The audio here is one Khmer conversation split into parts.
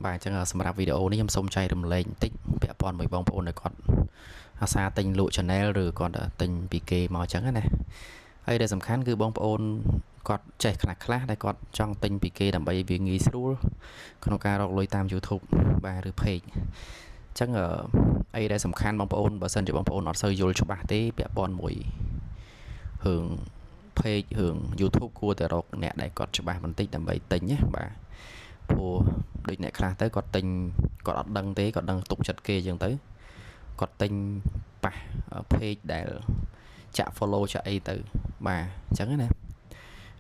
បាទអញ្ចឹងសម្រាប់វីដេអូនេះខ្ញុំសូមចែករំលែកបន្តិចពាក់ព័ន្ធមួយបងប្អូនដែលគាត់អាសាទិញលក់ channel ឬគាត់ទិញពីគេមកអញ្ចឹងណាហើយដែលសំខាន់គឺបងប្អូនគាត់ចេះខ្លះដែលគាត់ចង់ទិញពីគេដើម្បីវាងាយស្រួលក្នុងការរកលុយតាម YouTube បាទឬ page អញ្ចឹងអីដែលសំខាន់បងប្អូនបើសិនជាបងប្អូនអត់សូវយល់ច្បាស់ទេពាក់ព័ន្ធមួយរឿង page រឿង YouTube គួរតែរកអ្នកដែលគាត់ច្បាស់បន្តិចដើម្បីទិញណាបាទព្រោះដូចអ្នកខ្លះទៅគាត់ទិញគាត់អត់ដឹងទេគាត់ដឹងទុកចិត្តគេអញ្ចឹងទៅគាត់ទិញប៉ះ page ដែលចាក់ follow ចាក់អីទៅបាទអញ្ចឹងណា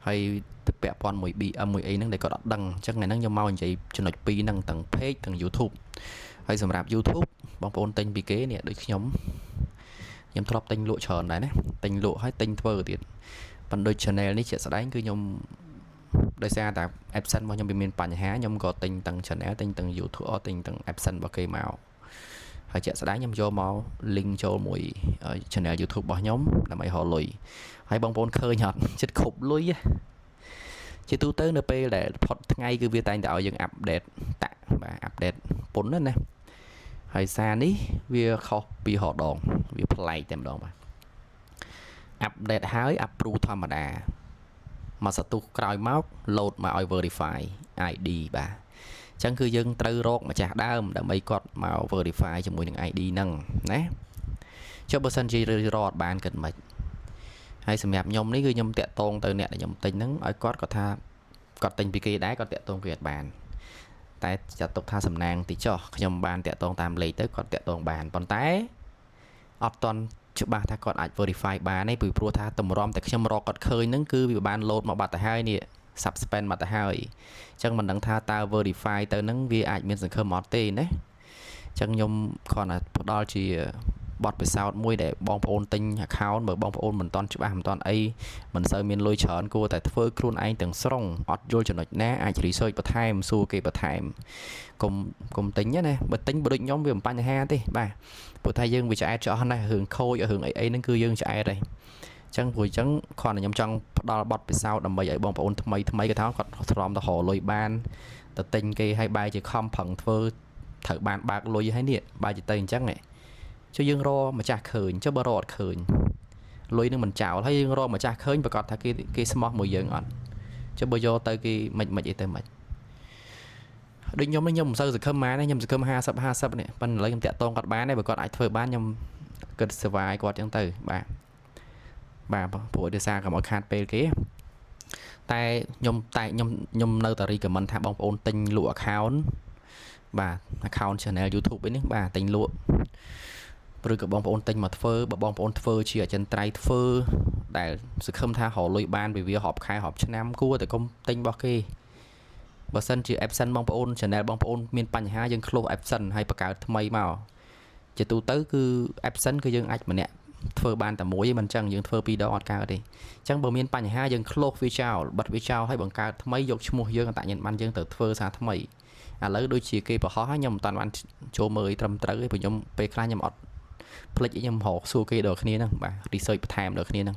ហើយទៅពាក់ព័ន្ធមួយ BM មួយអីហ្នឹងដែលគាត់អត់ដឹងអញ្ចឹងថ្ងៃហ្នឹងខ្ញុំមកនិយាយចំណុច2ហ្នឹងទាំង page ទាំង YouTube ហើយសម្រាប់ YouTube បងប្អូនទិញពីគេនេះដូចខ្ញុំធ្លាប់ទិញលក់ច្រើនដែរណាទិញលក់ហើយទិញធ្វើទៀតប៉ុន្តែដូច channel នេះជាក់ស្ដែងគឺខ្ញុំដោយសារតែ absent របស់ខ្ញុំវាមានបញ្ហាខ្ញុំក៏ទិញទាំង channel ទិញទាំង YouTube ទិញទាំង absent របស់គេមកហើយជាក់ស្ដែងខ្ញុំយកមក link ចូលមួយ channel YouTube របស់ខ្ញុំដើម្បីរកលុយហើយបងប្អូនឃើញអត់ចិត្តខុបលុយជាទូទៅនៅពេលដែលផុតថ្ងៃគឺវាតែងតែឲ្យយើង update តាក់បាទ update ពន្ធណាហើយសារនេះវាខុសពីរដងវាប្លែកតែម្ដងបាទ update ហើយ approve ធម្មតាមកសន្ទុះក្រោយមក load មកឲ្យ verify ID បាទអញ្ចឹងគឺយើងត្រូវរកម្ចាស់ដើមដើម្បីគាត់មក verify ជាមួយនឹង ID ហ្នឹងណាចុះបើសិនជារកអត់បានគិតមិនហើយសម្រាប់ខ្ញុំនេះគឺខ្ញុំតាក់ទងទៅអ្នកដែលខ្ញុំទិញហ្នឹងឲ្យគាត់ថាគាត់ទិញពីគេដែរគាត់តាក់ទងគេអត់បានតែចាត់ទុកថាសំណាងទីចុះខ្ញុំបានតាក់ទងតាមលេខទៅគាត់តាក់ទងបានប៉ុន្តែអត់ទាន់ច្បាស់ថាគាត់អាច verify បានទេពីព្រោះថាតម្រាំតែខ្ញុំរកគាត់ឃើញហ្នឹងគឺវាបាន load មកបាត់ទៅហើយនេះ suspend មកទៅហើយអញ្ចឹងមិនដឹងថាតើ verify ទៅហ្នឹងវាអាចមានសង្ឃឹមអត់ទេណាអញ្ចឹងខ្ញុំគ្រាន់តែផ្ដល់ជាបទពិសោធន៍មួយដែលបងប្អូនទិញ account បើបងប្អូនមិនទាន់ច្បាស់មិនទាន់អីមិនសូវមានលុយច្រើនគួរតែធ្វើខ្លួនឯងទាំងស្រុងអត់យល់ចំណុចណាអាច research បន្ថែមសួរគេបន្ថែមកុំទិញណាបើទិញបើដូចខ្ញុំវាមិនបញ្ហាទេបាទព្រោះថាយើងវាឆ្អែតចោះណារឿងខូចរឿងអីហ្នឹងគឺយើងឆ្អែតហើយអញ្ចឹងព្រោះអញ្ចឹងគ្រាន់តែខ្ញុំចង់ផ្ដល់បទពិសោធន៍ដើម្បីឲ្យបងប្អូនថ្មីគេថាគាត់ទ្រាំទៅរកលុយបានទៅទិញគេឲ្យបែរជាខំប្រឹងធ្វើត្រូវបានបើកលុយហើយនេះបើជាទៅអញ្ចឹងចុះយើងរកម្ចាស់ឃើញចុះបើរកអត់ឃើញលុយនឹងមិនចោលហើយយើងរកម្ចាស់ឃើញប្រកាសថាគេស្មោះមួយយើងអត់ចុះបើយកទៅគេមិនអីទៅមិនដូចខ្ញុំមិនសូវសង្ឃឹមណាខ្ញុំសង្ឃឹម50នេះប៉ុន្តែឥឡូវខ្ញុំតាក់ទងគាត់បានដែរបើគាត់អាចធ្វើបានខ្ញុំគិតសេវាឲ្យគាត់អញ្ចឹងទៅបាទព្រោះដោយសារកុំឲ្យខាតពេលគេតែខ្ញុំនៅតែ recommend ថាបងប្អូនទិញលក់ account បាទ account channel YouTube នេះបាទទិញលក់ឬក៏បងប្អូនទិញមកធ្វើបើបងប្អូនធ្វើជាអចិន្ត្រៃយ៍ធ្វើដែលសង្ឃឹមថារកលុយបានពីវារាប់ខែរាប់ឆ្នាំគួរតែកុំទិញរបស់គេបើសិនជា absent បងប្អូន channel បងប្អូនមានបញ្ហាយើង close absent ហើយបង្កើតថ្មីមកជាទូទៅគឺ absent គឺយើងអាចម្នាក់ធ្វើបានតែមួយមិនអញ្ចឹងយើងធ្វើពីរដងអត់កើតទេអញ្ចឹងបើមានបញ្ហាយើង close វាចោលបិទវាចោលហើយបង្កើតថ្មីយកឈ្មោះយើងអត្តញ្ញាណប័ណ្ណយើងទៅធ្វើសារថ្មីឥឡូវដូចជាគេប្រហោះខ្ញុំមិនតាន់បានចូលមើលត្រឹមត្រូវទេព្រោះខ្ញុំពេលខ្លះខ្ញុំអត់ភ្លេចខ្ញុំរកសួរគេដល់គ្នាហ្នឹងបាទ research បន្ថែមដល់គ្នាហ្នឹង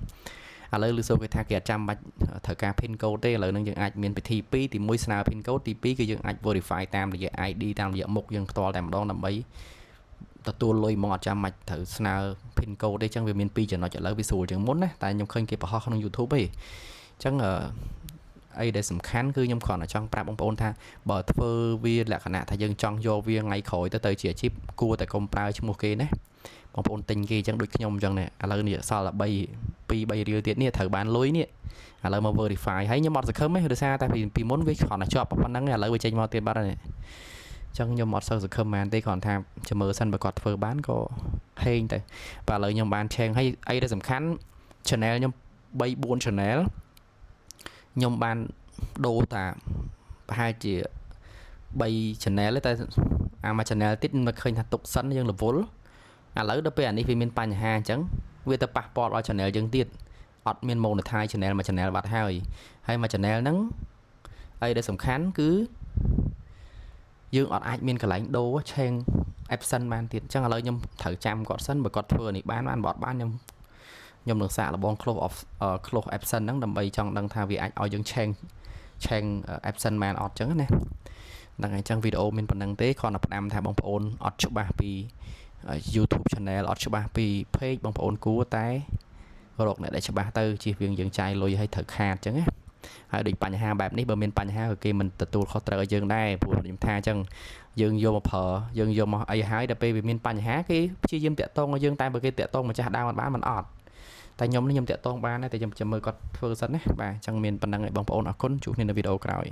ឥឡូវឮសូរគេថាគេអត់ចាំបាច់ត្រូវការ pin code ទេឥឡូវហ្នឹងយើងអាចមានពិធី2ទី1ស្នើ pin code ទី2គឺយើងអាច verify តាមរយៈ ID តាមរយៈមុខយើងផ្ទាល់តែម្ដងដើម្បីទទួលលុយមកអត់ចាំបាច់ត្រូវស្នើ pin code ទេអញ្ចឹងវាមាន2ចំណុចឥឡូវវាស្រួលជាងមុនណាតែខ្ញុំឃើញគេប្រហោះក្នុង YouTube ទេអញ្ចឹងអីដែលសំខាន់គឺខ្ញុំគ្រាន់តែចង់ប្រាប់បងប្អូនថាបើធ្វើវាលក្ខណៈថាយើងចង់យកវាថ្ងៃក្រោយទៅជាអាជីពគួរតែកុំប្រើឈ្មោះគេណាបងប្អូនទិញគេអញ្ចឹងដូចខ្ញុំអញ្ចឹងនេះឥឡូវនេះសល់តែ2-3រៀលទៀតនេះត្រូវបានលុយនេះឥឡូវមក verify ហើយខ្ញុំអត់សង្ឃឹមទេដោយសារតែពីមុនវាគ្រាន់តែជាប់ប៉ុណ្ណឹងឥឡូវវាចេញមកទៀតបាត់ហើយអញ្ចឹងខ្ញុំអត់សូវសង្ឃឹមមែនទេគ្រាន់ថាចាំមើលសិនបើគាត់ធ្វើបានក៏ហេងទៅបាទឥឡូវខ្ញុំបានឆេងហើយអីដែលសំខាន់ channel ខ្ញុំ3-4 channel ខ្ញុំបានដូរតាប្រហែលជា3 channel ទេតែមួយ channel ទៀតមិនឃើញថាទុកសិនយើងរវល់ឥឡូវដល់ពេលអានេះវាមានបញ្ហាអញ្ចឹងវាទៅប៉ះពាល់ដល់ channel យើងទៀតអត់មាន monetize channel មួយ channel បាត់ហើយមួយ channel ហ្នឹងអីដែលសំខាន់គឺយើងអត់អាចមានកន្លែងដូរ change absent បានទៀតអញ្ចឹងឥឡូវខ្ញុំត្រូវចាំគាត់សិនបើគាត់ធ្វើនេះបានបើអត់បានខ្ញុំនឹងសាកល្បង close absent ហ្នឹងដើម្បីចង់ដឹងថាវាអាចឲ្យយើង change absent បានអត់អញ្ចឹងណា ដល់ថ្ងៃចឹងវីដេអូមានប៉ុណ្្នឹងទេគ្រាន់តែផ្ដាំថាបងប្អូនអត់ច្បាស់ពី YouTube channel អត់ច្បាស់ពី page បងប្អូនគួរតែរកអ្នកដែលច្បាស់ទៅជៀសវាងយើងចាយលុយឲ្យត្រូវខាតអញ្ចឹងណាហើយដូចបញ្ហាបែបនេះបើមានបញ្ហាក៏គេមិនទទួលខុសត្រូវឲ្យយើងដែរព្រោះខ្ញុំថាអញ្ចឹងយើងយកមកប្រើយើងយកមកអីហើយដល់ពេលវាមានបញ្ហាគេព្យាយាមតាក់ទងឲ្យយើងតែបើគេតាក់ទងម្ចាស់ដើមអត់បានមិនអត់តែខ្ញុំនេះខ្ញុំតាក់ទងបានតែខ្ញុំមើលគាត់ធ្វើសិនណាបាទអញ្ចឹងមានប៉ុណ្្នឹងឲ្យបងប្អូនអរគុណជួបគ្នានៅវីដេអូក្រោយ